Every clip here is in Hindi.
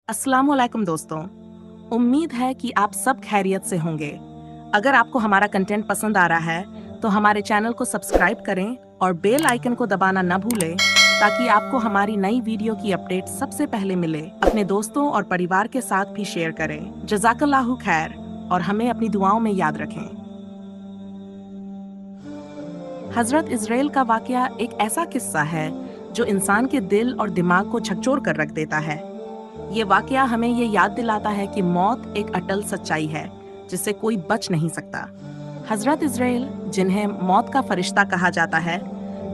अस्सलामुअलैकुम दोस्तों। उम्मीद है कि आप सब खैरियत से होंगे। अगर आपको हमारा कंटेंट पसंद आ रहा है तो हमारे चैनल को सब्सक्राइब करें और बेल आइकन को दबाना न भूलें ताकि आपको हमारी नई वीडियो की अपडेट सबसे पहले मिले। अपने दोस्तों और परिवार के साथ भी शेयर करें। जज़ाकल्लाहु खैर और हमें अपनी दुआओं में याद रखें। हजरत इज़राइल का वाकया एक ऐसा किस्सा है जो इंसान के दिल और दिमाग को झकझोर कर रख देता है। ये वाकया हमें ये याद दिलाता है कि मौत एक अटल सच्चाई है जिससे कोई बच नहीं सकता। हजरत इज़राइल, जिन्हें मौत का फरिश्ता कहा जाता है,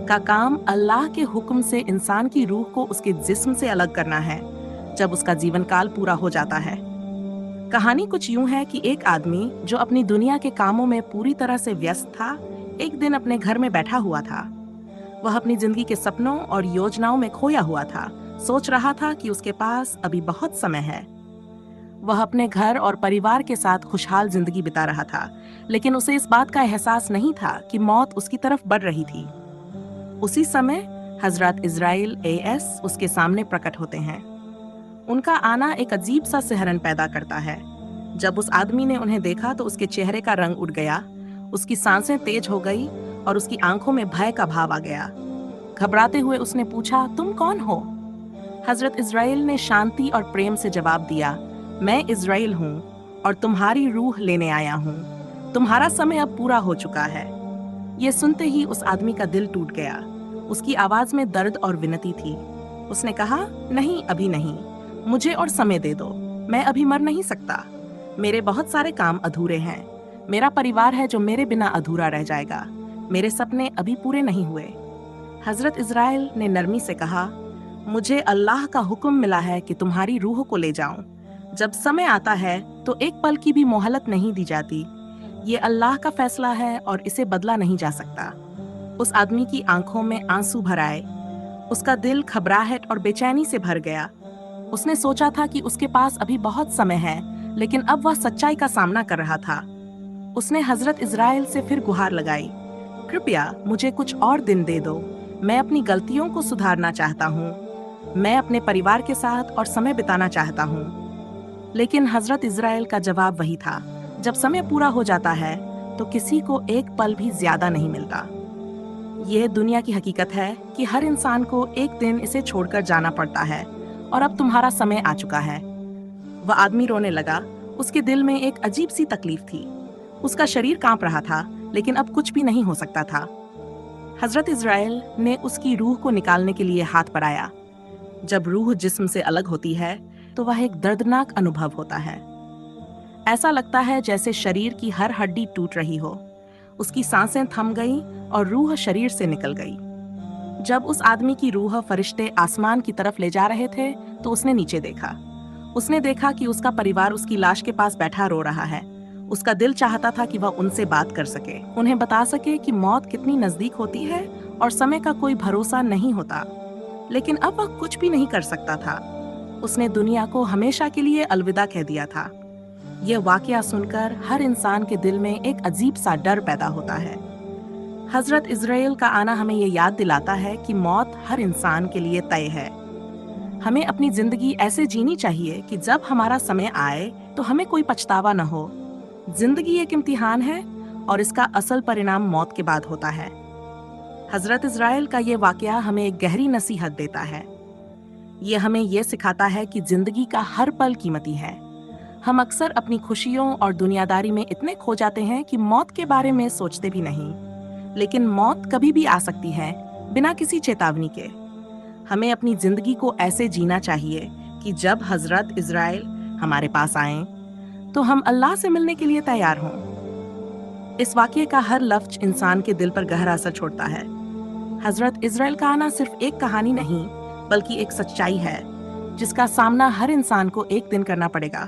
का काम अल्लाह के हुक्म से इंसान की रूह को उसके जिस्म से अलग करना है जब उसका जीवन काल पूरा हो जाता है। कहानी कुछ यूं है कि एक आदमी जो अपनी दुनिया के कामों में पूरी तरह से व्यस्त था, एक दिन अपने घर में बैठा हुआ था। वह अपनी जिंदगी के सपनों और योजनाओं में खोया हुआ था। सोच रहा था कि उसके पास अभी बहुत समय है। वह अपने घर और परिवार के साथ खुशहाल जिंदगी बिता रहा था, लेकिन उसे इस बात का एहसास नहीं था कि मौत उसकी तरफ बढ़ रही थी। उसी समय हजरत इज़राइल एएस उसके सामने प्रकट होते हैं। उनका आना एक अजीब सा सिहरन पैदा करता है। जब उस आदमी ने उन्हें देखा तो उसके चेहरे का रंग उड़ गया, उसकी सांसें तेज हो गई और उसकी आंखों में भय का भाव आ गया। घबराते हुए उसने पूछा, तुम कौन हो? हजरत इज़राइल ने शांति और प्रेम से जवाब दिया, मैं इज़राइल हूँ और तुम्हारी रूह लेने आया हूँ। तुम्हारा समय अब पूरा हो चुका है। ये सुनते ही उस आदमी का दिल टूट गया। उसकी आवाज में दर्द और विनती थी। उसने कहा, नहीं, अभी नहीं, मुझे और समय दे दो। मैं अभी मर नहीं सकता। मेरे बहुत सारे काम अधूरे हैं। मेरा परिवार है जो मेरे बिना अधूरा रह जाएगा। मेरे सपने अभी पूरे नहीं हुए। हजरत इज़राइल ने नरमी से कहा, मुझे अल्लाह का हुक्म मिला है कि तुम्हारी रूह को ले जाऊं। जब समय आता है तो एक पल की भी मोहलत नहीं दी जाती। ये अल्लाह का फैसला है और इसे बदला नहीं जा सकता। उस आदमी की आंखों में आंसू भर आए। उसका दिल घबराहट और बेचैनी से भर गया। उसने सोचा था कि उसके पास अभी बहुत समय है, लेकिन अब वह सच्चाई का सामना कर रहा था। उसने हजरत इज़राइल से फिर गुहार लगाई, कृपया मुझे कुछ और दिन दे दो। मैं अपनी गलतियों को सुधारना चाहता हूँ। मैं अपने परिवार के साथ और समय बिताना चाहता हूँ। लेकिन हजरत इज़राइल का जवाब वही था, जब समय पूरा हो जाता है तो किसी को एक पल भी ज्यादा नहीं मिलता। यह दुनिया की हकीकत है कि हर इंसान को एक दिन इसे छोड़कर जाना पड़ता है और अब तुम्हारा समय आ चुका है। वह आदमी रोने लगा। उसके दिल में एक अजीब सी तकलीफ थी। उसका शरीर कांप रहा था, लेकिन अब कुछ भी नहीं हो सकता था। हजरत इज़राइल ने उसकी रूह को निकालने के लिए हाथ बढ़ाया। जब रूह जिस्म से अलग होती है तो वह एक दर्दनाक अनुभव होता है। ऐसा लगता है जैसे शरीर की हर हड्डी टूट रही हो। उसकी सांसें थम गईं और रूह शरीर से निकल गई। जब उस आदमी की रूह फरिश्ते आसमान की तरफ ले जा रहे थे तो उसने नीचे देखा। उसने देखा कि उसका परिवार उसकी लाश के पास बैठा रो रहा है। उसका दिल चाहता था कि वह उनसे बात कर सके, उन्हें बता सके कि मौत कितनी नजदीक होती है और समय का कोई भरोसा नहीं होता। लेकिन अब वह कुछ भी नहीं कर सकता था। उसने दुनिया को हमेशा के लिए अलविदा कह दिया था। यह वाकया सुनकर हर इंसान के दिल में एक अजीब सा डर पैदा होता है। हजरत इज़राइल का आना हमें यह याद दिलाता है कि मौत हर इंसान के लिए तय है। हमें अपनी जिंदगी ऐसे जीनी चाहिए कि जब हमारा समय आए तो हमें कोई पछतावा न हो। जिंदगी एक इम्तिहान है और इसका असल परिणाम मौत के बाद होता है। हजरत इज़राइल का ये वाकया हमें एक गहरी नसीहत देता है। ये हमें ये सिखाता है कि जिंदगी का हर पल कीमती है। हम अक्सर अपनी खुशियों और दुनियादारी में इतने खो जाते हैं कि मौत के बारे में सोचते भी नहीं। लेकिन मौत कभी भी आ सकती है, बिना किसी चेतावनी के। हमें अपनी जिंदगी को ऐसे जीना चाहिए कि जब हजरत इज़राइल हमारे पास आएं, तो हम अल्लाह से मिलने के लिए तैयार हों। इस वाकये का हर लफ्ज इंसान के दिल पर गहरा असर छोड़ता है। हजरत इज़राइल का आना सिर्फ एक कहानी नहीं, बल्कि एक सच्चाई है जिसका सामना हर इंसान को एक दिन करना पड़ेगा।